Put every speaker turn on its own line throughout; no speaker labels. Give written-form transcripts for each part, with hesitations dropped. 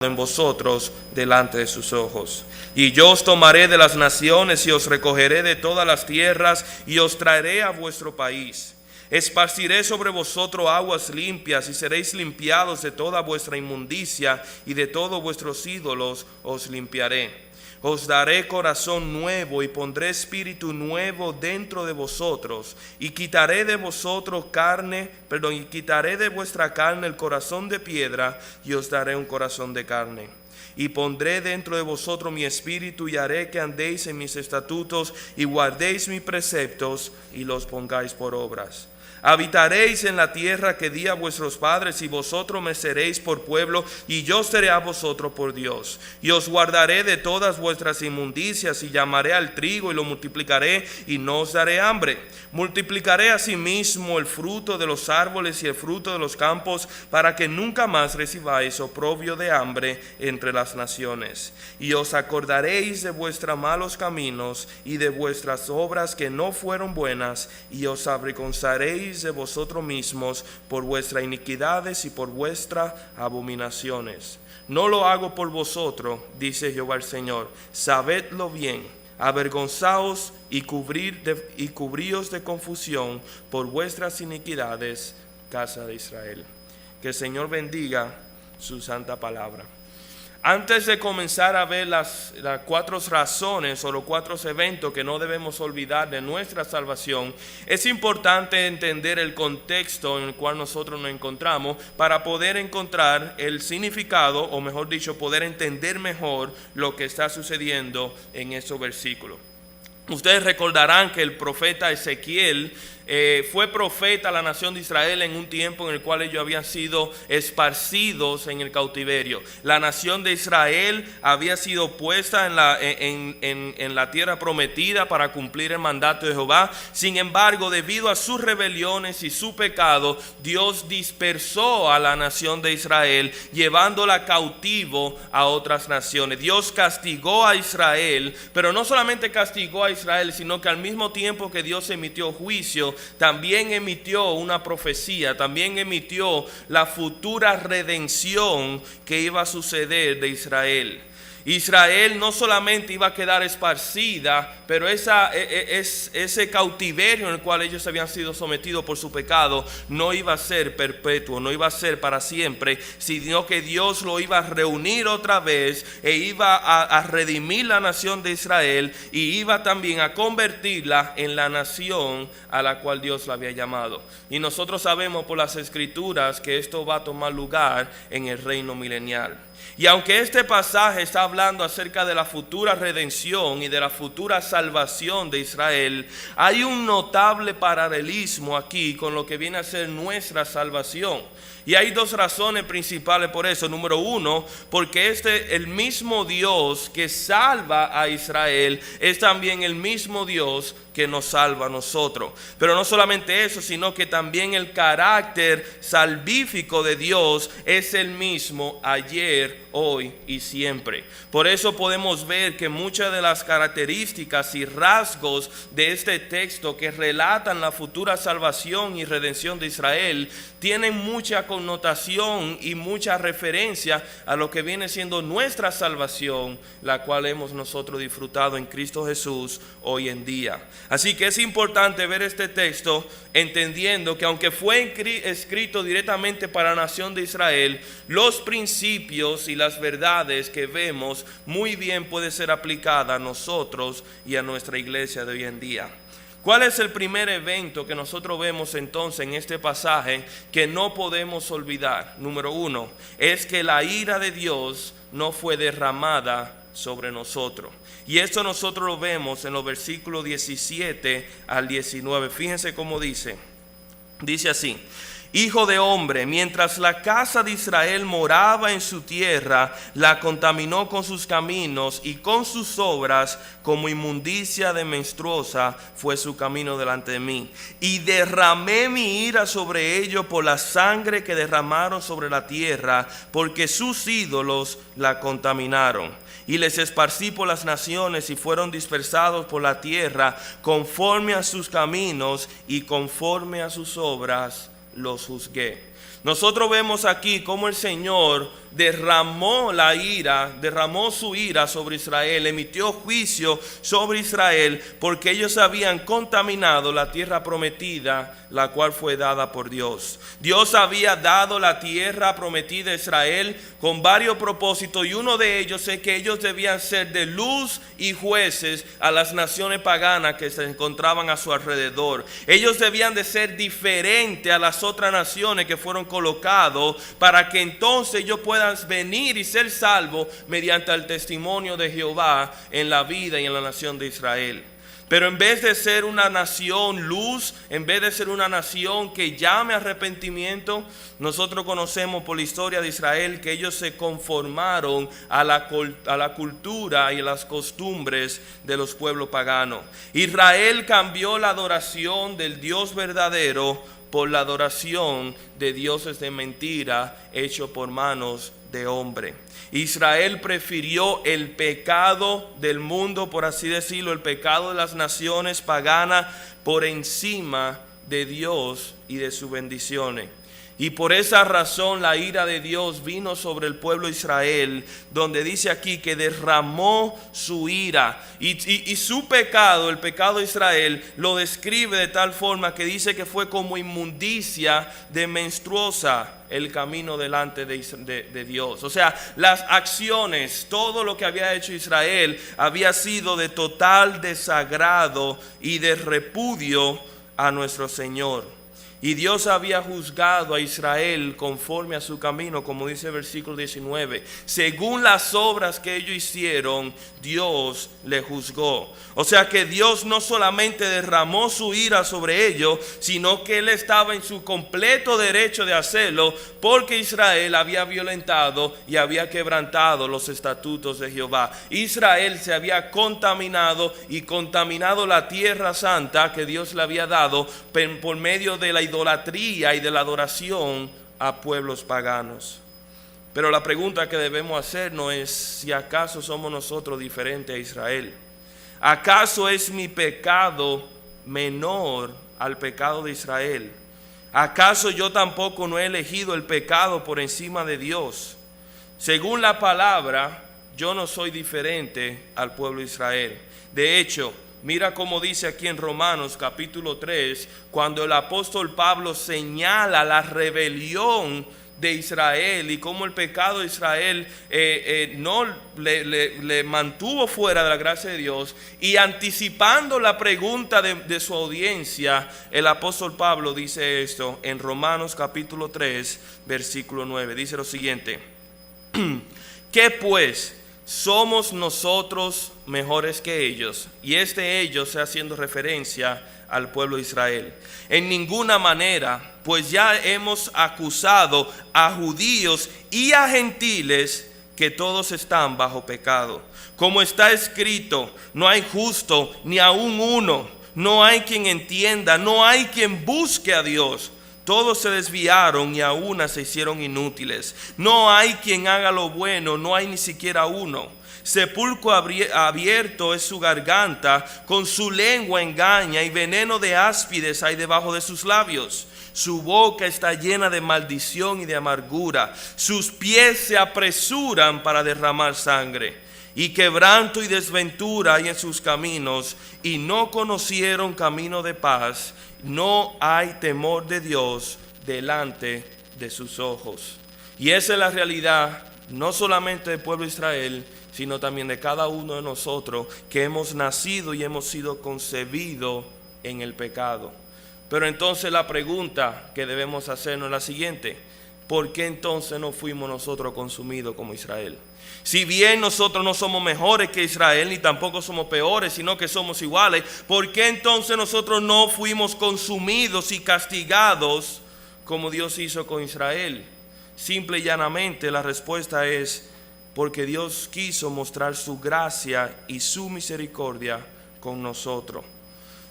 en vosotros delante de sus ojos. Y yo os tomaré de las naciones y os recogeré de todas las tierras y os traeré a vuestro país. Esparciré sobre vosotros aguas limpias y seréis limpiados de toda vuestra inmundicia y de todos vuestros ídolos os limpiaré. Os daré corazón nuevo y pondré espíritu nuevo dentro de vosotros y quitaré de vosotros y quitaré de vuestra carne el corazón de piedra y os daré un corazón de carne. Y pondré dentro de vosotros mi espíritu y haré que andéis en mis estatutos y guardéis mis preceptos y los pongáis por obras. Habitaréis en la tierra que di a vuestros padres y vosotros me seréis por pueblo y yo seré a vosotros por Dios. Y os guardaré de todas vuestras inmundicias y llamaré al trigo y lo multiplicaré y no os daré hambre. Multiplicaré asimismo el fruto de los árboles y el fruto de los campos para que nunca más recibáis oprobio de hambre entre las naciones. Y os acordaréis de vuestros malos caminos y de vuestras obras que no fueron buenas y os avergonzaréis de vosotros mismos por vuestras iniquidades y por vuestras abominaciones. No lo hago por vosotros, dice Jehová el Señor, sabedlo bien. Avergonzaos y cubríos de confusión por vuestras iniquidades, casa de Israel. Que el Señor bendiga su santa palabra. Antes de comenzar a ver las 4 razones o los 4 eventos que no debemos olvidar de nuestra salvación, es importante entender el contexto en el cual nosotros nos encontramos para poder encontrar el significado, o mejor dicho, poder entender mejor lo que está sucediendo en esos versículos. Ustedes recordarán que el profeta Ezequiel fue profeta a la nación de Israel en un tiempo en el cual ellos habían sido esparcidos en el cautiverio. La nación de Israel había sido puesta en la tierra prometida para cumplir el mandato de Jehová. Sin embargo, debido a sus rebeliones y su pecado, Dios dispersó a la nación de Israel, llevándola cautivo a otras naciones. Dios castigó a Israel, pero no solamente castigó a Israel, sino que al mismo tiempo que Dios emitió juicio, también emitió una profecía, también emitió la futura redención que iba a suceder de Israel. Israel no solamente iba a quedar esparcida, pero ese cautiverio en el cual ellos habían sido sometidos por su pecado no iba a ser perpetuo, no iba a ser para siempre, sino que Dios lo iba a reunir otra vez e iba a redimir la nación de Israel y iba también a convertirla en la nación a la cual Dios la había llamado. Y nosotros sabemos por las escrituras que esto va a tomar lugar en el reino milenial. Y aunque este pasaje está hablando acerca de la futura redención y de la futura salvación de Israel, hay un notable paralelismo aquí con lo que viene a ser nuestra salvación. Y hay 2 razones principales por eso. Número 1, porque el mismo Dios que salva a Israel es también el mismo Dios que nos salva a nosotros. Pero no solamente eso, sino que también el carácter salvífico de Dios es el mismo ayer, hoy y siempre. Por eso podemos ver que muchas de las características y rasgos de este texto que relatan la futura salvación y redención de Israel tienen mucha connotación y mucha referencia a lo que viene siendo nuestra salvación, la cual hemos nosotros disfrutado en Cristo Jesús hoy en día. Así que es importante ver este texto entendiendo que aunque fue escrito directamente para la nación de Israel, los principios y las verdades que vemos muy bien puede ser aplicada a nosotros y a nuestra iglesia de hoy en día. ¿Cuál es el primer evento que nosotros vemos entonces en este pasaje que no podemos olvidar? Número 1, es que la ira de Dios no fue derramada sobre nosotros. Y esto nosotros lo vemos en los versículos 17 al 19. Fíjense cómo dice. Dice así: Hijo de hombre, mientras la casa de Israel moraba en su tierra, la contaminó con sus caminos y con sus obras, como inmundicia de menstruosa fue su camino delante de mí. Y derramé mi ira sobre ellos por la sangre que derramaron sobre la tierra, porque sus ídolos la contaminaron. Y les esparcí por las naciones y fueron dispersados por la tierra, conforme a sus caminos y conforme a sus obras los juzgué. Nosotros vemos aquí cómo el Señor derramó su ira sobre Israel, emitió juicio sobre Israel, porque ellos habían contaminado la tierra prometida, la cual fue dada por Dios. Dios había dado la tierra prometida a Israel con varios propósitos, y uno de ellos es que ellos debían ser de luz y jueces a las naciones paganas que se encontraban a su alrededor. Ellos debían de ser diferentes a las otras naciones que fueron colocados, para que entonces ellos puedan venir y ser salvos mediante el testimonio de Jehová en la vida y en la nación de Israel. Pero en vez de ser una nación luz, en vez de ser una nación que llame a arrepentimiento, nosotros conocemos por la historia de Israel que ellos se conformaron a la cultura y a las costumbres de los pueblos paganos. Israel cambió la adoración del Dios verdadero por la adoración de dioses de mentira hechos por manos de hombre. Israel prefirió el pecado del mundo, por así decirlo, el pecado de las naciones paganas por encima de Dios y de sus bendiciones. Y por esa razón la ira de Dios vino sobre el pueblo de Israel, donde dice aquí que derramó su ira. Y su pecado, el pecado de Israel, lo describe de tal forma que dice que fue como inmundicia de menstruosa el camino delante de Dios. O sea, las acciones, todo lo que había hecho Israel había sido de total desagrado y de repudio a nuestro Señor. Y Dios había juzgado a Israel conforme a su camino, como dice el versículo 19. Según las obras que ellos hicieron, Dios le juzgó. O sea que Dios no solamente derramó su ira sobre ellos, sino que Él estaba en su completo derecho de hacerlo, porque Israel había violentado y había quebrantado los estatutos de Jehová. Israel se había contaminado y contaminado la tierra santa que Dios le había dado por medio de la idolatría y de la adoración a pueblos paganos. Pero la pregunta que debemos hacernos es si acaso somos nosotros diferentes a Israel. ¿Acaso es mi pecado menor al pecado de Israel? ¿Acaso yo tampoco no he elegido el pecado por encima de Dios? Según la palabra, yo no soy diferente al pueblo de Israel. De hecho, mira cómo dice aquí en Romanos capítulo 3, cuando el apóstol Pablo señala la rebelión de Israel y cómo el pecado de Israel no le mantuvo fuera de la gracia de Dios, y anticipando la pregunta de su audiencia, el apóstol Pablo dice esto en Romanos capítulo 3 versículo 9, dice lo siguiente: ¿qué pues? ¿Somos nosotros mejores que ellos? Y ellos está haciendo referencia al pueblo de Israel. En ninguna manera, pues ya hemos acusado a judíos y a gentiles que todos están bajo pecado. Como está escrito, no hay justo ni aun uno, no hay quien entienda, no hay quien busque a Dios. Todos se desviaron y a una se hicieron inútiles. No hay quien haga lo bueno, no hay ni siquiera uno. Sepulcro abierto es su garganta, con su lengua engaña, y veneno de áspides hay debajo de sus labios. Su boca está llena de maldición y de amargura. Sus pies se apresuran para derramar sangre. Y quebranto y desventura hay en sus caminos, y no conocieron camino de paz. No hay temor de Dios delante de sus ojos. Y esa es la realidad, no solamente del pueblo de Israel, sino también de cada uno de nosotros, que hemos nacido y hemos sido concebidos en el pecado. Pero entonces la pregunta que debemos hacernos es la siguiente: ¿por qué entonces no fuimos nosotros consumidos como Israel? Si bien nosotros no somos mejores que Israel, ni tampoco somos peores, sino que somos iguales, ¿por qué entonces nosotros no fuimos consumidos y castigados como Dios hizo con Israel? Simple y llanamente la respuesta es porque Dios quiso mostrar su gracia y su misericordia con nosotros.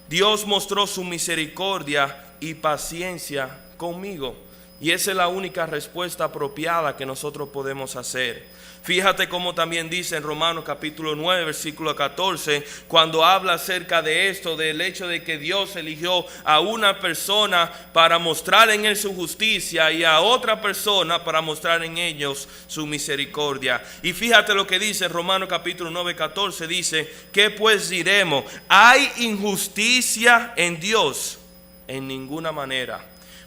Dios mostró su misericordia y paciencia conmigo. Y esa es la única respuesta apropiada que nosotros podemos hacer. Fíjate cómo también dice en Romanos capítulo 9, versículo 14, cuando habla acerca de esto, del hecho de que Dios eligió a una persona para mostrar en él su justicia y a otra persona para mostrar en ellos su misericordia. Y fíjate lo que dice en Romanos capítulo 9, 14, dice, ¿qué pues diremos? ¿Hay injusticia en Dios? En ninguna manera.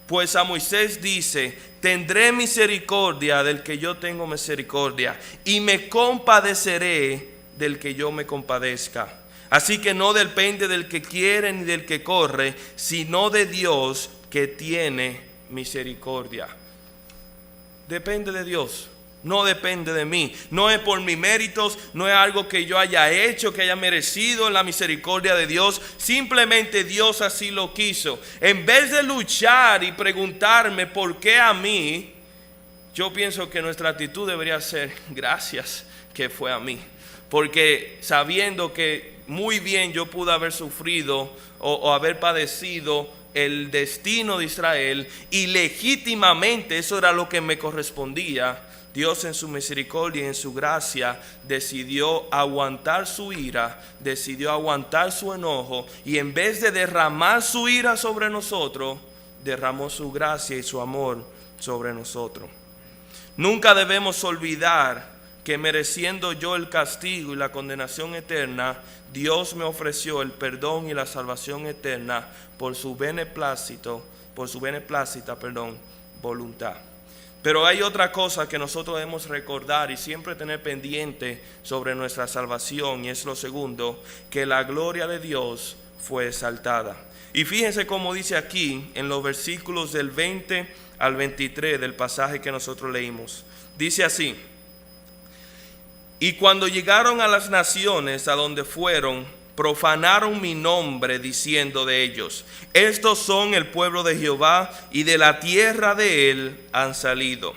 Pues a Moisés dice, tendré misericordia del que yo tengo misericordia, y me compadeceré del que yo me compadezca. Así que no depende del que quiere ni del que corre, sino de Dios que tiene misericordia. Depende de Dios. No depende de mí, no es por mis méritos, no es algo que yo haya hecho, que haya merecido la misericordia de Dios. Simplemente Dios así lo quiso. En vez de luchar y preguntarme por qué a mí, yo pienso que nuestra actitud debería ser gracias que fue a mí. Porque sabiendo que muy bien yo pude haber sufrido o haber padecido el destino de Israel, y legítimamente eso era lo que me correspondía, Dios en su misericordia y en su gracia decidió aguantar su ira, decidió aguantar su enojo, y en vez de derramar su ira sobre nosotros, derramó su gracia y su amor sobre nosotros. Nunca debemos olvidar que mereciendo yo el castigo y la condenación eterna, Dios me ofreció el perdón y la salvación eterna por su beneplácita voluntad. Pero hay otra cosa que nosotros debemos recordar y siempre tener pendiente sobre nuestra salvación, y es lo segundo, que la gloria de Dios fue exaltada. Y fíjense cómo dice aquí en los versículos del 20 al 23 del pasaje que nosotros leímos. Dice así: y cuando llegaron a las naciones a donde fueron, profanaron mi nombre, diciendo de ellos, estos son el pueblo de Jehová, y de la tierra de él han salido.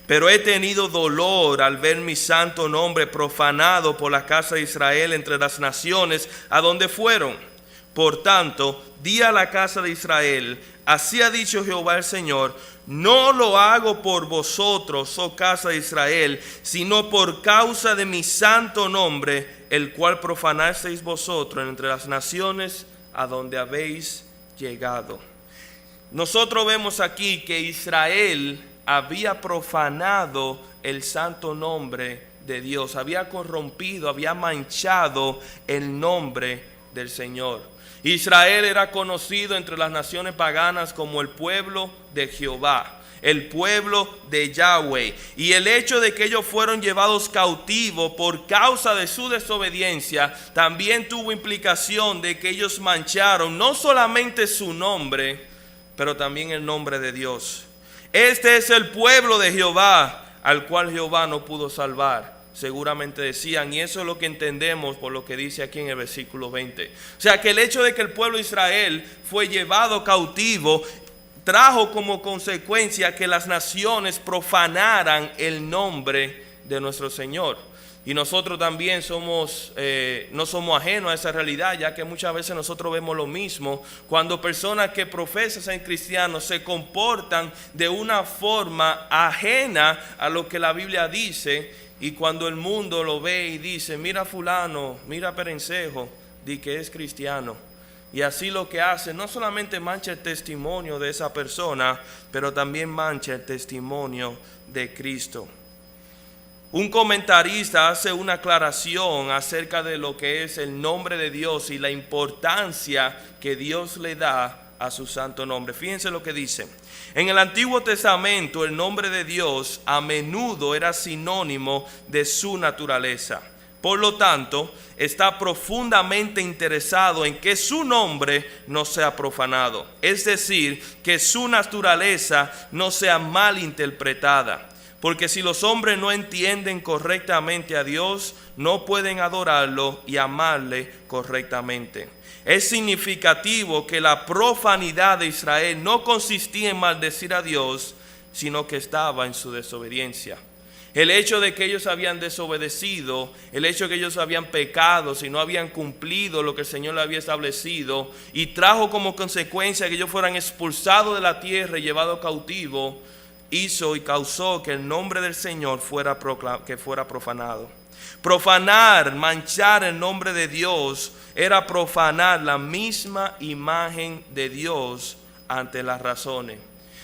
Pero he tenido dolor al ver mi santo nombre profanado por la casa de Israel entre las naciones a donde fueron. Por tanto, di a la casa de Israel, así ha dicho Jehová el Señor, no lo hago por vosotros, oh casa de Israel, sino por causa de mi santo nombre, el cual profanasteis vosotros entre las naciones a donde habéis llegado. Nosotros vemos aquí que Israel había profanado el santo nombre de Dios, había corrompido, había manchado el nombre del Señor. Israel era conocido entre las naciones paganas como el pueblo de Jehová, el pueblo de Yahweh. Y el hecho de que ellos fueron llevados cautivos por causa de su desobediencia también tuvo implicación de que ellos mancharon no solamente su nombre, pero también el nombre de Dios. Este es el pueblo de Jehová, al cual Jehová no pudo salvar. Seguramente decían, y eso es lo que entendemos por lo que dice aquí en el versículo 20. O sea, que el hecho de que el pueblo de Israel fue llevado cautivo trajo como consecuencia que las naciones profanaran el nombre de nuestro Señor. Y nosotros también no somos ajenos a esa realidad, ya que muchas veces nosotros vemos lo mismo cuando personas que profesan ser cristianos se comportan de una forma ajena a lo que la Biblia dice. Y cuando el mundo lo ve y dice, mira fulano, mira Perencejo, di que es cristiano. Y así lo que hace, no solamente mancha el testimonio de esa persona, pero también mancha el testimonio de Cristo. Un comentarista hace una aclaración acerca de lo que es el nombre de Dios y la importancia que Dios le da a su santo nombre. Fíjense lo que dice. En el Antiguo Testamento el nombre de Dios a menudo era sinónimo de su naturaleza. Por lo tanto, está profundamente interesado en que su nombre no sea profanado. Es decir, que su naturaleza no sea mal interpretada. Porque si los hombres no entienden correctamente a Dios, no pueden adorarlo y amarle correctamente. Es significativo que la profanidad de Israel no consistía en maldecir a Dios, sino que estaba en su desobediencia. El hecho de que ellos habían desobedecido, el hecho de que ellos habían pecado, si no habían cumplido lo que el Señor le había establecido, y trajo como consecuencia que ellos fueran expulsados de la tierra y llevados cautivos, hizo y causó que el nombre del Señor fuera profanado. Profanar, manchar el nombre de Dios, era profanar la misma imagen de Dios ante las razones.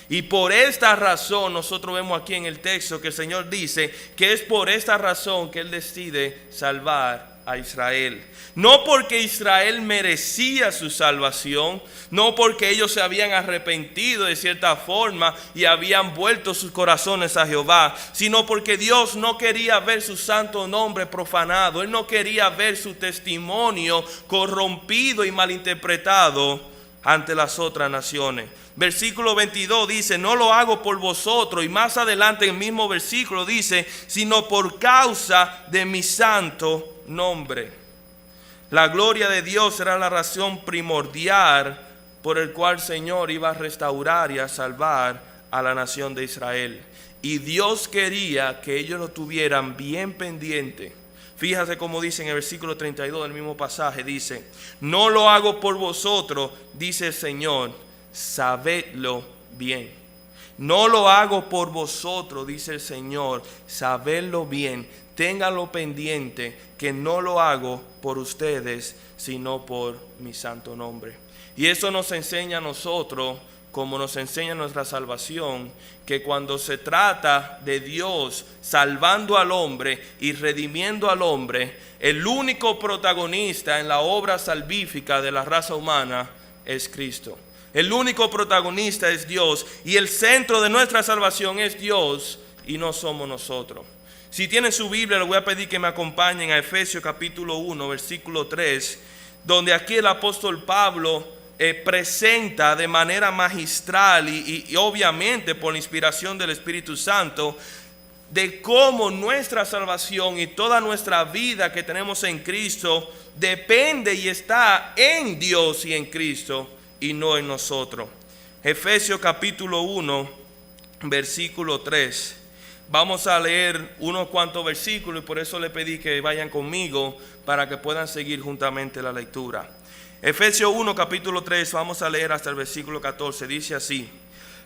Y por esta razón nosotros vemos aquí en el texto que el Señor dice que es por esta razón que Él decide salvar a Israel. No porque Israel merecía su salvación, no porque ellos se habían arrepentido de cierta forma y habían vuelto sus corazones a Jehová, sino porque Dios no quería ver su santo nombre profanado. Él no quería ver su testimonio corrompido y malinterpretado ante las otras naciones. Versículo 22 dice, no lo hago por vosotros. Y más adelante en el mismo versículo dice, sino por causa de mi santo nombre. La gloria de Dios era la razón primordial por el cual el Señor iba a restaurar y a salvar a la nación de Israel. Y Dios quería que ellos lo tuvieran bien pendiente. Fíjate cómo dice en el versículo 32 del mismo pasaje, dice, no lo hago por vosotros, dice el Señor, sabedlo bien. No lo hago por vosotros, dice el Señor, sabedlo bien. Ténganlo pendiente, que no lo hago por ustedes, sino por mi santo nombre. Y eso nos enseña a nosotros, como nos enseña nuestra salvación, que cuando se trata de Dios salvando al hombre y redimiendo al hombre, el único protagonista en la obra salvífica de la raza humana es Cristo. El único protagonista es Dios, y el centro de nuestra salvación es Dios y no somos nosotros. Si tienen su Biblia, les voy a pedir que me acompañen a Efesios capítulo 1, versículo 3, donde aquí el apóstol Pablo presenta de manera magistral y obviamente por la inspiración del Espíritu Santo, de cómo nuestra salvación y toda nuestra vida que tenemos en Cristo depende y está en Dios y en Cristo y no en nosotros. Efesios capítulo 1, versículo 3. Vamos a leer unos cuantos versículos y por eso le pedí que vayan conmigo para que puedan seguir juntamente la lectura. Efesios 1, capítulo 3, vamos a leer hasta el versículo 14. Dice así: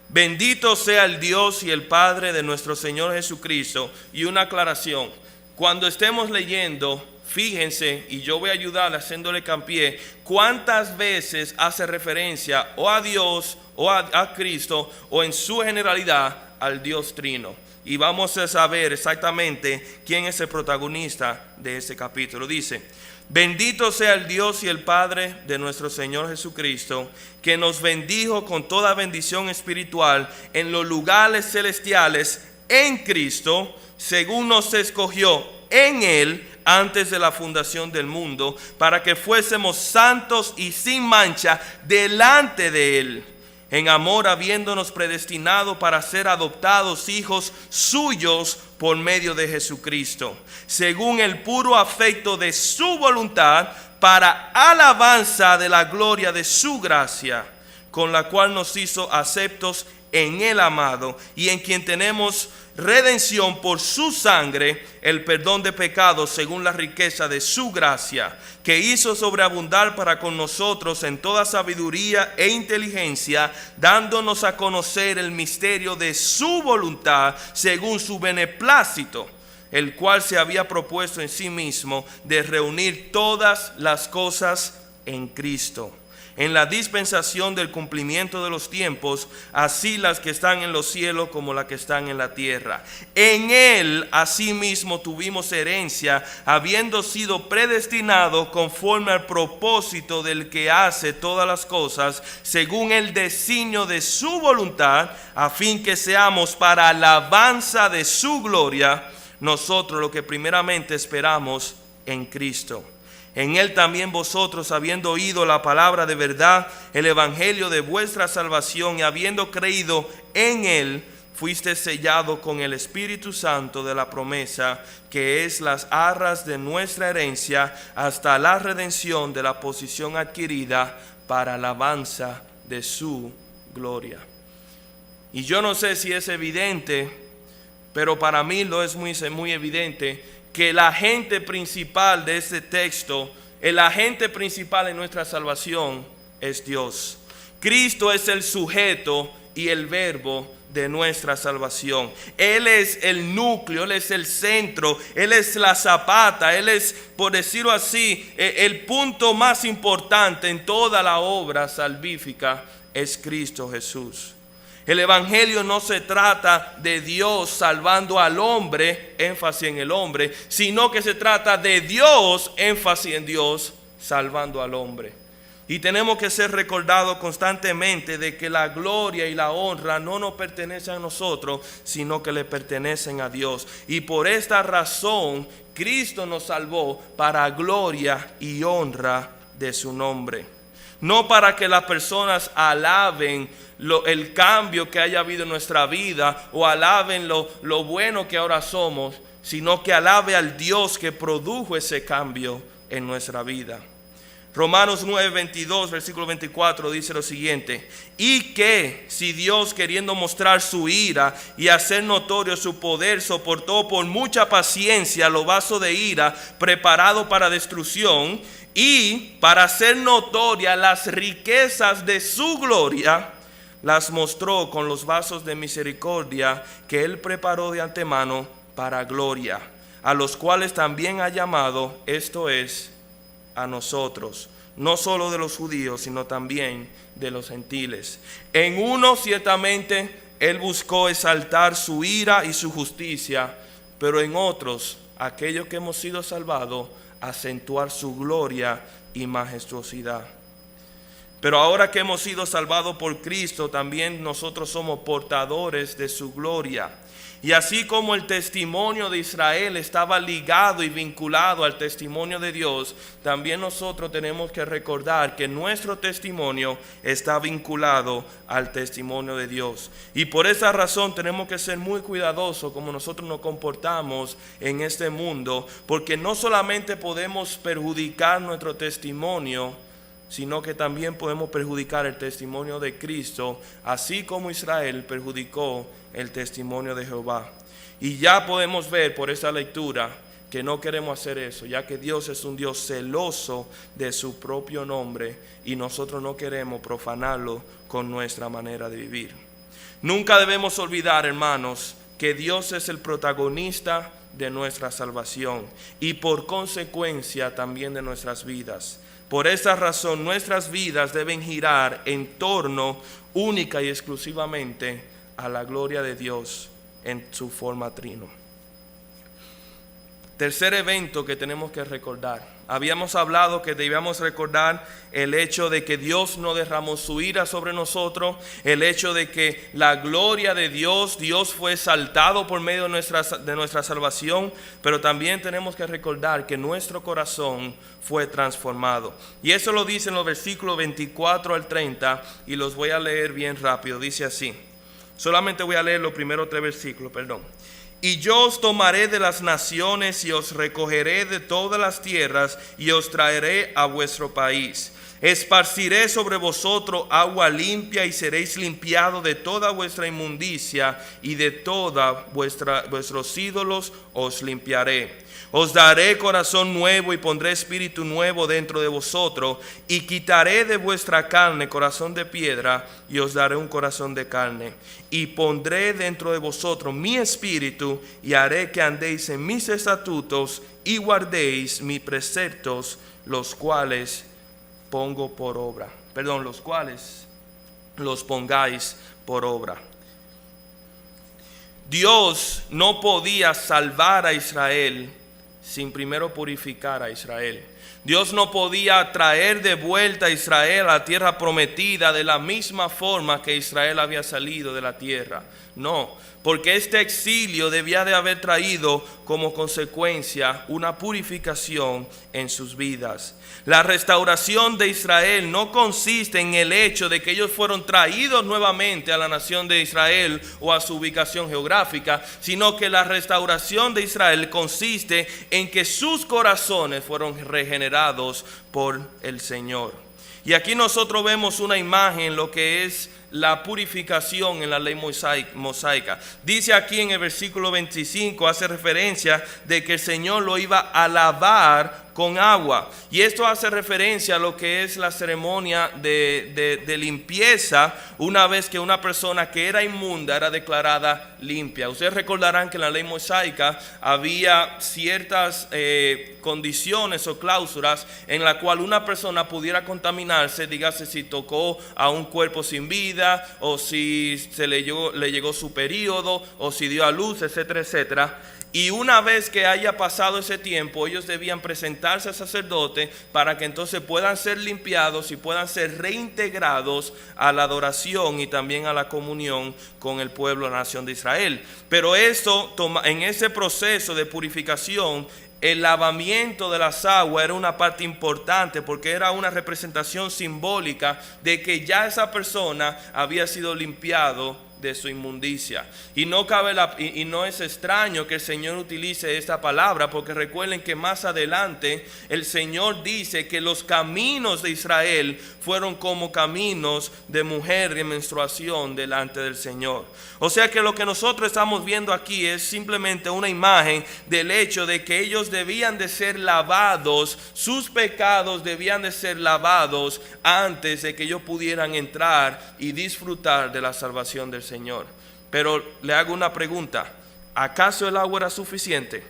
bendito sea el Dios y el Padre de nuestro Señor Jesucristo. Y una aclaración: cuando estemos leyendo, fíjense, y yo voy a ayudarle haciéndole hincapié, cuántas veces hace referencia o a Dios o a Cristo, o en su generalidad al Dios Trino. Y vamos a saber exactamente quién es el protagonista de este capítulo. Dice: bendito sea el Dios y el Padre de nuestro Señor Jesucristo, que nos bendijo con toda bendición espiritual en los lugares celestiales en Cristo, según nos escogió en Él antes de la fundación del mundo, para que fuésemos santos y sin mancha delante de Él, en amor habiéndonos predestinado para ser adoptados hijos suyos por medio de Jesucristo, según el puro afecto de su voluntad, para alabanza de la gloria de su gracia, con la cual nos hizo aceptos en el amado, y en quien tenemos redención por su sangre, el perdón de pecados según la riqueza de su gracia, que hizo sobreabundar para con nosotros en toda sabiduría e inteligencia, dándonos a conocer el misterio de su voluntad según su beneplácito, el cual se había propuesto en sí mismo de reunir todas las cosas en Cristo, en la dispensación del cumplimiento de los tiempos, así las que están en los cielos como las que están en la tierra. En Él asimismo tuvimos herencia, habiendo sido predestinados conforme al propósito del que hace todas las cosas, según el designio de su voluntad, a fin que seamos para alabanza de su gloria, nosotros lo que primeramente esperamos en Cristo. En Él también vosotros, habiendo oído la palabra de verdad, el evangelio de vuestra salvación, y habiendo creído en Él, fuiste sellado con el Espíritu Santo de la promesa, que es las arras de nuestra herencia, hasta la redención de la posesión adquirida para alabanza de su gloria. Y yo no sé si es evidente, pero para mí lo es muy evidente, que el agente principal de este texto, el agente principal en nuestra salvación es Dios. Cristo es el sujeto y el verbo de nuestra salvación. Él es el núcleo, Él es el centro, Él es la zapata, Él es, por decirlo así, el punto más importante en toda la obra salvífica es Cristo Jesús. El Evangelio no se trata de Dios salvando al hombre, énfasis en el hombre, sino que se trata de Dios, énfasis en Dios, salvando al hombre. Y tenemos que ser recordados constantemente de que la gloria y la honra no nos pertenecen a nosotros, sino que le pertenecen a Dios. Y por esta razón, Cristo nos salvó para gloria y honra de su nombre. No para que las personas alaben el cambio que haya habido en nuestra vida o alaben lo bueno que ahora somos, sino que alabe al Dios que produjo ese cambio en nuestra vida. Romanos 9:22, versículo 24 dice lo siguiente: y que si Dios, queriendo mostrar su ira y hacer notorio su poder, soportó por mucha paciencia los vasos de ira preparados para destrucción, y para hacer notorias las riquezas de su gloria, las mostró con los vasos de misericordia que Él preparó de antemano para gloria, a los cuales también ha llamado, esto es, a nosotros, no solo de los judíos, sino también de los gentiles. En uno ciertamente Él buscó exaltar su ira y su justicia, pero en otros, aquellos que hemos sido salvados, acentuar su gloria y majestuosidad. Pero ahora que hemos sido salvados por Cristo, también nosotros somos portadores de su gloria. Y así como el testimonio de Israel estaba ligado y vinculado al testimonio de Dios, también nosotros tenemos que recordar que nuestro testimonio está vinculado al testimonio de Dios. Y por esa razón tenemos que ser muy cuidadosos como nosotros nos comportamos en este mundo, porque no solamente podemos perjudicar nuestro testimonio, sino que también podemos perjudicar el testimonio de Cristo, así como Israel perjudicó el testimonio de Jehová. Y ya podemos ver por esa lectura que no queremos hacer eso, ya que Dios es un Dios celoso de su propio nombre y nosotros no queremos profanarlo con nuestra manera de vivir. Nunca debemos olvidar, hermanos, que Dios es el protagonista de nuestra salvación y por consecuencia también de nuestras vidas. Por esa razón nuestras vidas deben girar en torno única y exclusivamente a la gloria de Dios en su forma trino. Tercer evento que tenemos que recordar. Habíamos hablado que debíamos recordar el hecho de que Dios no derramó su ira sobre nosotros, el hecho de que la gloria de Dios fue exaltado por medio de nuestra salvación, pero también tenemos que recordar que nuestro corazón fue transformado. Y eso lo dice en los versículos 24 al 30 y los voy a leer bien rápido. Dice así, solamente voy a leer los primeros 3 versículos, perdón. Y yo os tomaré de las naciones y os recogeré de todas las tierras y os traeré a vuestro país. Esparciré sobre vosotros agua limpia y seréis limpiados de toda vuestra inmundicia y de todos vuestros ídolos os limpiaré. Os daré corazón nuevo y pondré espíritu nuevo dentro de vosotros y quitaré de vuestra carne corazón de piedra y os daré un corazón de carne. Y pondré dentro de vosotros mi espíritu y haré que andéis en mis estatutos y guardéis mis preceptos, los cuales pongo por obra. Los cuales los pongáis por obra. Dios no podía salvar a Israel sin primero purificar a Israel. Dios no podía traer de vuelta a Israel a la tierra prometida de la misma forma que Israel había salido de la tierra. No, porque este exilio debía de haber traído como consecuencia una purificación en sus vidas. La restauración de Israel no consiste en el hecho de que ellos fueron traídos nuevamente a la nación de Israel o a su ubicación geográfica, sino que la restauración de Israel consiste en que sus corazones fueron regenerados por el Señor. Y aquí nosotros vemos una imagen, lo que es la purificación en la ley mosaica. Dice aquí en el versículo 25, hace referencia de que el Señor lo iba a lavar con agua, y esto hace referencia a lo que es la ceremonia de limpieza una vez que una persona que era inmunda era declarada limpia. Ustedes recordarán que en la ley mosaica había ciertas condiciones o cláusulas en la cual una persona pudiera contaminarse, dígase si tocó a un cuerpo sin vida, o si le llegó su periodo, o si dio a luz, etcétera, etcétera. Y una vez que haya pasado ese tiempo, ellos debían presentarse al sacerdote para que entonces puedan ser limpiados y puedan ser reintegrados a la adoración y también a la comunión con el pueblo, la nación de Israel. Pero esto, en ese proceso de purificación, el lavamiento de las aguas era una parte importante, porque era una representación simbólica de que ya esa persona había sido limpiado de su inmundicia. Y no es extraño que el Señor utilice esta palabra, porque recuerden que más adelante el Señor dice que los caminos de Israel fueron como caminos de mujer en menstruación delante del Señor. O sea que lo que nosotros estamos viendo aquí es simplemente una imagen del hecho de que ellos debían de ser lavados, sus pecados debían de ser lavados antes de que ellos pudieran entrar y disfrutar de la salvación del Señor. Pero le hago una pregunta: ¿acaso el agua era suficiente?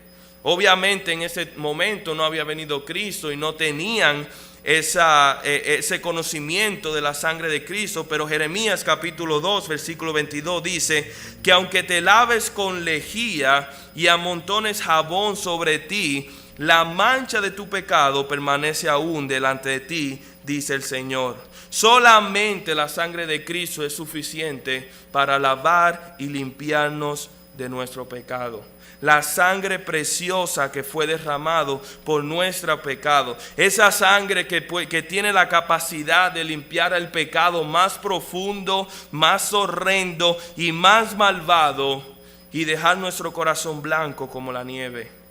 Obviamente en ese momento no había venido Cristo y no tenían ese conocimiento de la sangre de Cristo, pero Jeremías capítulo 2 versículo 22 dice que aunque te laves con lejía y amontones jabón sobre ti, la mancha de tu pecado permanece aún delante de ti, dice el Señor. Solamente la sangre de Cristo es suficiente para lavar y limpiarnos de nuestro pecado. La sangre preciosa que fue derramado por nuestro pecado. Esa sangre que tiene la capacidad de limpiar el pecado más profundo, más horrendo y más malvado, y dejar nuestro corazón blanco como la nieve.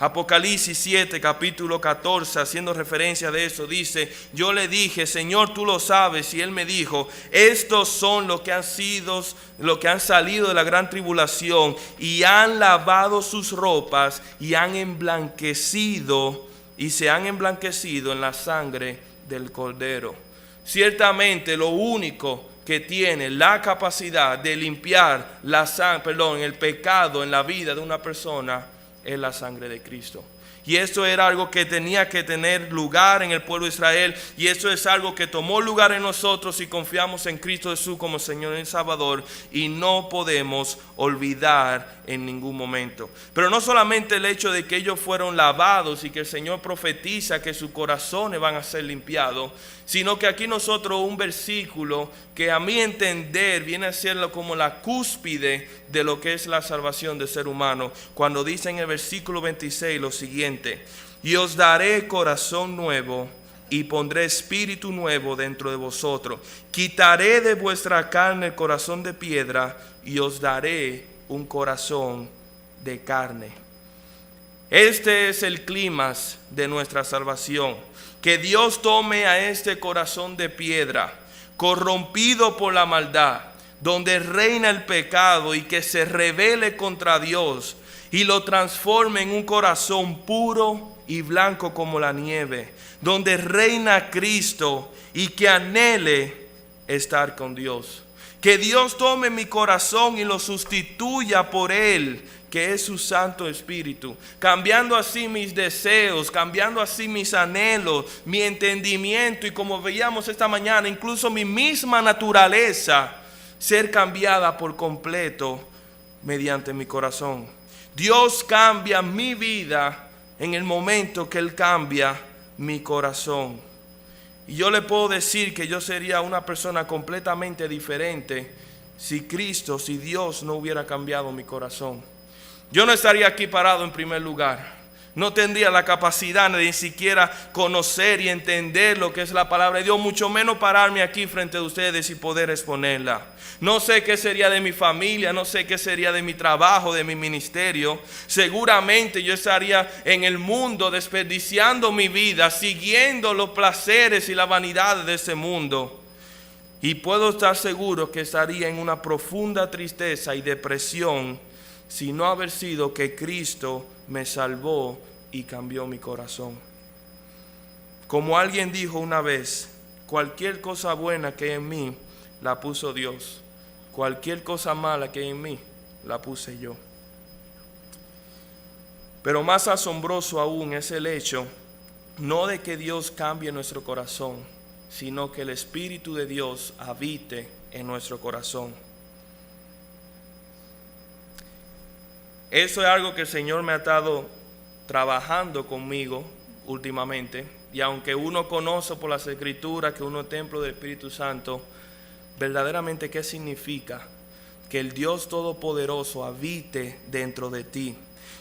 Apocalipsis 7, capítulo 14, haciendo referencia de eso, dice: yo le dije, Señor, tú lo sabes. Y él me dijo: estos son los que han salido de la gran tribulación y han lavado sus ropas y se han emblanquecido en la sangre del Cordero. Ciertamente lo único que tiene la capacidad de limpiar el pecado en la vida de una persona es la sangre de Cristo. Y esto era algo que tenía que tener lugar en el pueblo de Israel, y esto es algo que tomó lugar en nosotros si confiamos en Cristo Jesús como Señor y Salvador, y no podemos olvidar en ningún momento. Pero no solamente el hecho de que ellos fueron lavados y que el Señor profetiza que sus corazones van a ser limpiados, sino que aquí nosotros un versículo que a mi entender viene a ser como la cúspide de lo que es la salvación del ser humano, cuando dice en el versículo 26 lo siguiente: y os daré corazón nuevo y pondré espíritu nuevo dentro de vosotros, quitaré de vuestra carne el corazón de piedra y os daré un corazón de carne. Este es el clímax de nuestra salvación, que Dios tome a este corazón de piedra, corrompido por la maldad, donde reina el pecado, y que se rebele contra Dios, y lo transforme en un corazón puro y blanco como la nieve, donde reina Cristo y que anhele estar con Dios. Que Dios tome mi corazón y lo sustituya por Él, que es su Santo Espíritu, cambiando así mis deseos, cambiando así mis anhelos, mi entendimiento, y como veíamos esta mañana, incluso mi misma naturaleza ser cambiada por completo mediante mi corazón. Dios cambia mi vida en el momento que Él cambia mi corazón. Y yo le puedo decir que yo sería una persona completamente diferente si Dios no hubiera cambiado mi corazón. Yo no estaría aquí parado en primer lugar. No tendría la capacidad de ni siquiera conocer y entender lo que es la palabra de Dios, mucho menos pararme aquí frente a ustedes y poder exponerla. No sé qué sería de mi familia, no sé qué sería de mi trabajo, de mi ministerio. Seguramente yo estaría en el mundo desperdiciando mi vida, siguiendo los placeres y la vanidad de este mundo. Y puedo estar seguro que estaría en una profunda tristeza y depresión si no haber sido que Cristo me salvó y cambió mi corazón. Como alguien dijo una vez, cualquier cosa buena que hay en mí, la puso Dios. Cualquier cosa mala que hay en mí, la puse yo. Pero más asombroso aún es el hecho, no de que Dios cambie nuestro corazón, sino que el Espíritu de Dios habite en nuestro corazón. Eso es algo que el Señor me ha estado trabajando conmigo últimamente. Y aunque uno conoce por las Escrituras que uno es templo del Espíritu Santo, verdaderamente, ¿qué significa? Que el Dios Todopoderoso habite dentro de ti.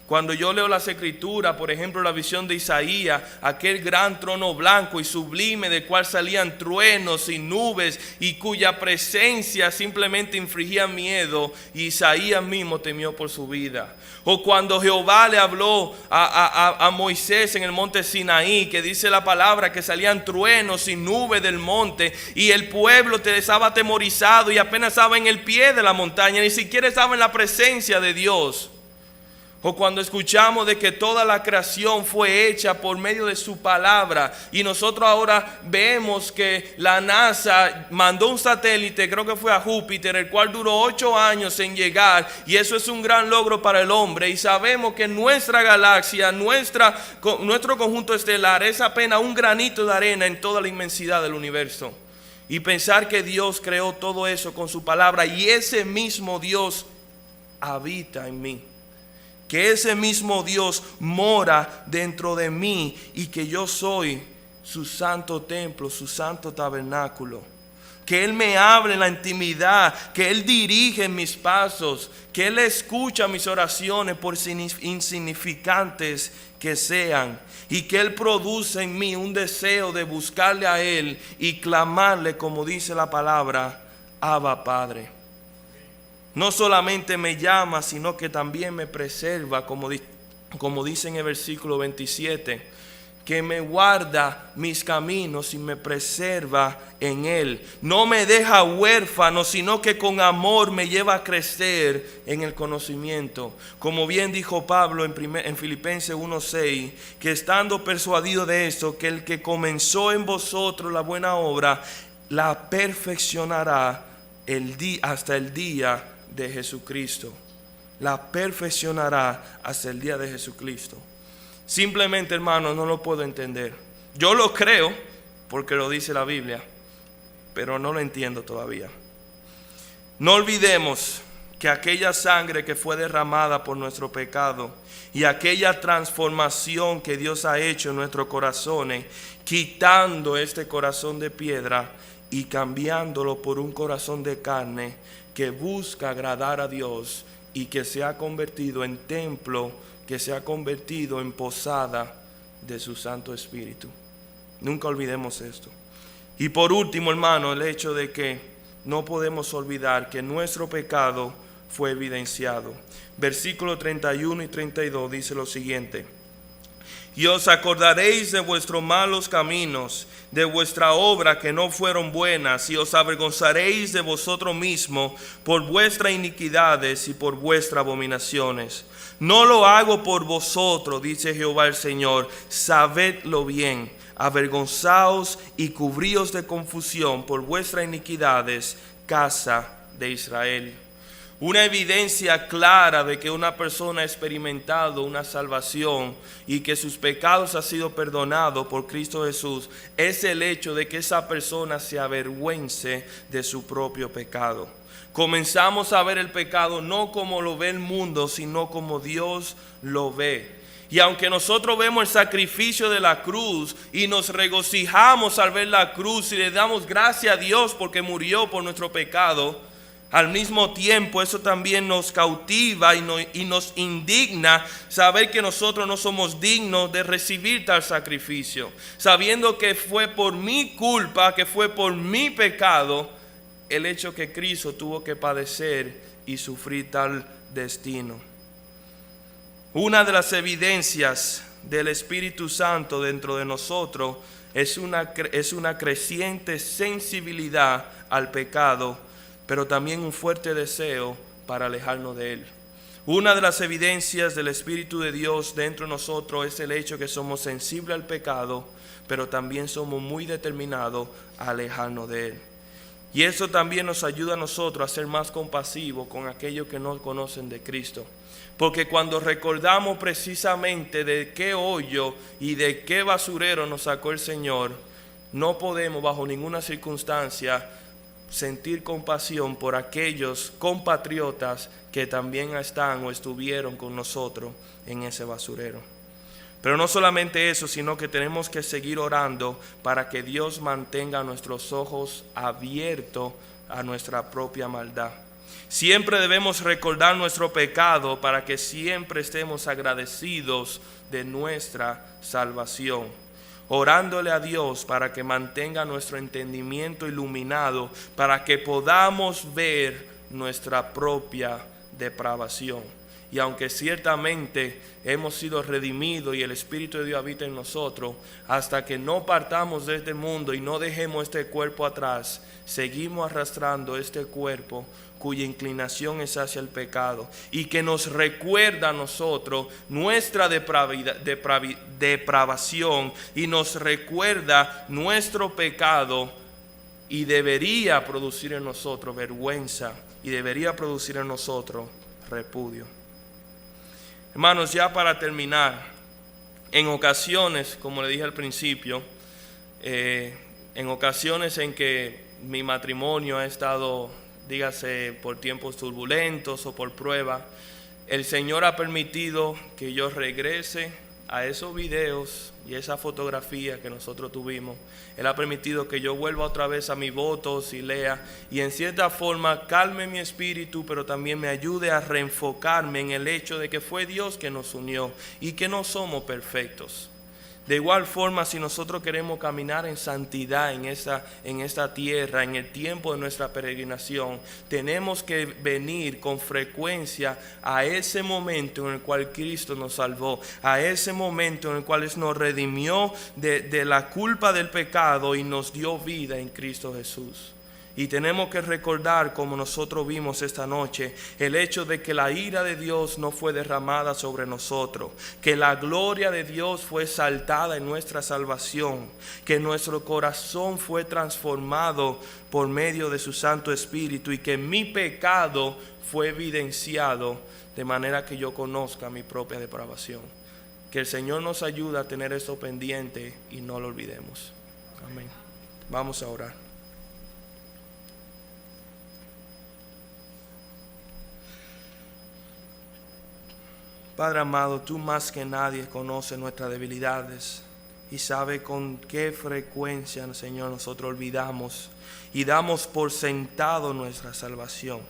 Cuando yo leo las Escrituras, por ejemplo, la visión de Isaías, aquel gran trono blanco y sublime del cual salían truenos y nubes y cuya presencia simplemente infligía miedo, y Isaías mismo temió por su vida. O cuando Jehová le habló a Moisés en el monte Sinaí, que dice la palabra que salían truenos y nubes del monte, y el pueblo estaba atemorizado y apenas estaba en el pie de la montaña, ni siquiera estaba en la presencia de Dios. O cuando escuchamos de que toda la creación fue hecha por medio de su palabra, y nosotros ahora vemos que la NASA mandó un satélite, creo que fue a Júpiter, el cual duró 8 años en llegar, y eso es un gran logro para el hombre. Y sabemos que nuestra galaxia, nuestro conjunto estelar es apenas un granito de arena en toda la inmensidad del universo. Y pensar que Dios creó todo eso con su palabra, y ese mismo Dios habita en mí, que ese mismo Dios mora dentro de mí, y que yo soy su santo templo, su santo tabernáculo, que Él me habla en la intimidad, que Él dirige mis pasos, que Él escucha mis oraciones por insignificantes que sean, y que Él produce en mí un deseo de buscarle a Él y clamarle, como dice la palabra, Abba Padre. No solamente me llama, sino que también me preserva, como dice en el versículo 27, que me guarda mis caminos y me preserva en Él. No me deja huérfano, sino que con amor me lleva a crecer en el conocimiento. Como bien dijo Pablo en Filipenses 1:6, que estando persuadido de esto, que el que comenzó en vosotros la buena obra, la perfeccionará hasta el día de Jesucristo. La perfeccionará hasta el día de Jesucristo. Simplemente, hermano, no lo puedo entender. Yo lo creo porque lo dice la Biblia, pero no lo entiendo todavía. No olvidemos que aquella sangre que fue derramada por nuestro pecado y aquella transformación que Dios ha hecho en nuestros corazones, quitando este corazón de piedra y cambiándolo por un corazón de carne que busca agradar a Dios y que se ha convertido en templo, que se ha convertido en posada de su Santo Espíritu. Nunca olvidemos esto. Y por último, hermano, el hecho de que no podemos olvidar que nuestro pecado fue evidenciado. Versículos 31 y 32 dice lo siguiente: y os acordaréis de vuestros malos caminos, de vuestra obra que no fueron buenas, y os avergonzaréis de vosotros mismos por vuestras iniquidades y por vuestras abominaciones. No lo hago por vosotros, dice Jehová el Señor, sabedlo bien. Avergonzaos y cubríos de confusión por vuestras iniquidades, casa de Israel. Una evidencia clara de que una persona ha experimentado una salvación y que sus pecados han sido perdonados por Cristo Jesús es el hecho de que esa persona se avergüence de su propio pecado. Comenzamos a ver el pecado no como lo ve el mundo, sino como Dios lo ve. Y aunque nosotros vemos el sacrificio de la cruz y nos regocijamos al ver la cruz y le damos gracias a Dios porque murió por nuestro pecado, al mismo tiempo eso también nos cautiva y nos indigna saber que nosotros no somos dignos de recibir tal sacrificio, sabiendo que fue por mi culpa, que fue por mi pecado el hecho que Cristo tuvo que padecer y sufrir tal destino. Una de las evidencias del Espíritu Santo dentro de nosotros es una creciente sensibilidad al pecado, pero también un fuerte deseo para alejarnos de él. Una de las evidencias del Espíritu de Dios dentro de nosotros es el hecho que somos sensibles al pecado, pero también somos muy determinados a alejarnos de él. Y eso también nos ayuda a nosotros a ser más compasivos con aquellos que no conocen de Cristo. Porque cuando recordamos precisamente de qué hoyo y de qué basurero nos sacó el Señor, no podemos bajo ninguna circunstancia sentir compasión por aquellos compatriotas que también están o estuvieron con nosotros en ese basurero. Pero no solamente eso, sino que tenemos que seguir orando para que Dios mantenga nuestros ojos abiertos a nuestra propia maldad. Siempre debemos recordar nuestro pecado para que siempre estemos agradecidos de nuestra salvación, orándole a Dios para que mantenga nuestro entendimiento iluminado, para que podamos ver nuestra propia depravación. Y aunque ciertamente hemos sido redimidos y el Espíritu de Dios habita en nosotros, hasta que no partamos de este mundo y no dejemos este cuerpo atrás, seguimos arrastrando este cuerpo cuya inclinación es hacia el pecado y que nos recuerda a nosotros nuestra depravación y nos recuerda nuestro pecado, y debería producir en nosotros vergüenza y debería producir en nosotros repudio. Hermanos, ya para terminar, en ocasiones, como le dije al principio, en ocasiones en que mi matrimonio ha estado, dígase, por tiempos turbulentos o por prueba, el Señor ha permitido que yo regrese a esos videos y esa fotografía que nosotros tuvimos. Él ha permitido que yo vuelva otra vez a mis votos y lea, y en cierta forma calme mi espíritu, pero también me ayude a reenfocarme en el hecho de que fue Dios que nos unió y que no somos perfectos. De igual forma, si nosotros queremos caminar en santidad en esta tierra, en el tiempo de nuestra peregrinación, tenemos que venir con frecuencia a ese momento en el cual Cristo nos salvó, a ese momento en el cual nos redimió de la culpa del pecado y nos dio vida en Cristo Jesús. Y tenemos que recordar, como nosotros vimos esta noche, el hecho de que la ira de Dios no fue derramada sobre nosotros, que la gloria de Dios fue exaltada en nuestra salvación, que nuestro corazón fue transformado por medio de su Santo Espíritu y que mi pecado fue evidenciado de manera que yo conozca mi propia depravación. Que el Señor nos ayude a tener esto pendiente y no lo olvidemos. Amén. Vamos a orar. Padre amado, tú más que nadie conoces nuestras debilidades y sabes con qué frecuencia, Señor, nosotros olvidamos y damos por sentado nuestra salvación.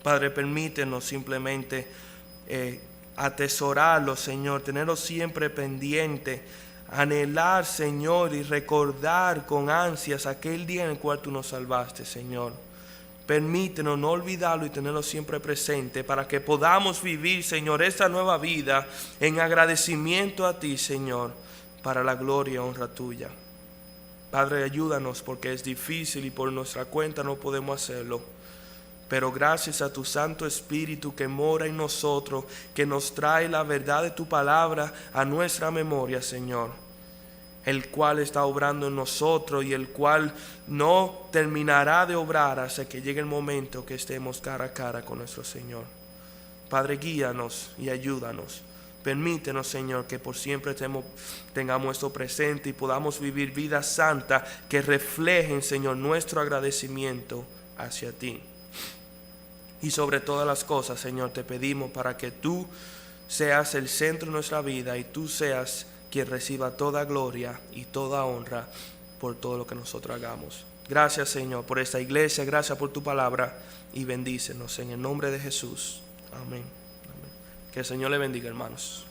Padre, permítenos simplemente atesorarlo, Señor, tenerlo siempre pendiente, anhelar, Señor, y recordar con ansias aquel día en el cual tú nos salvaste, Señor. Permítenos no olvidarlo y tenerlo siempre presente para que podamos vivir, Señor, esta nueva vida en agradecimiento a ti, Señor, para la gloria y honra tuya. Padre, ayúdanos porque es difícil y por nuestra cuenta no podemos hacerlo. Pero gracias a tu Santo Espíritu que mora en nosotros, que nos trae la verdad de tu palabra a nuestra memoria, Señor, el cual está obrando en nosotros y el cual no terminará de obrar hasta que llegue el momento que estemos cara a cara con nuestro Señor. Padre, guíanos y ayúdanos. Permítenos, Señor, que por siempre tengamos esto presente y podamos vivir vidas santas que reflejen, Señor, nuestro agradecimiento hacia ti. Y sobre todas las cosas, Señor, te pedimos para que tú seas el centro de nuestra vida y tú seas quien reciba toda gloria y toda honra por todo lo que nosotros hagamos. Gracias, Señor, por esta iglesia, gracias por tu palabra y bendícenos en el nombre de Jesús. Amén. Amén. Que el Señor le bendiga, hermanos.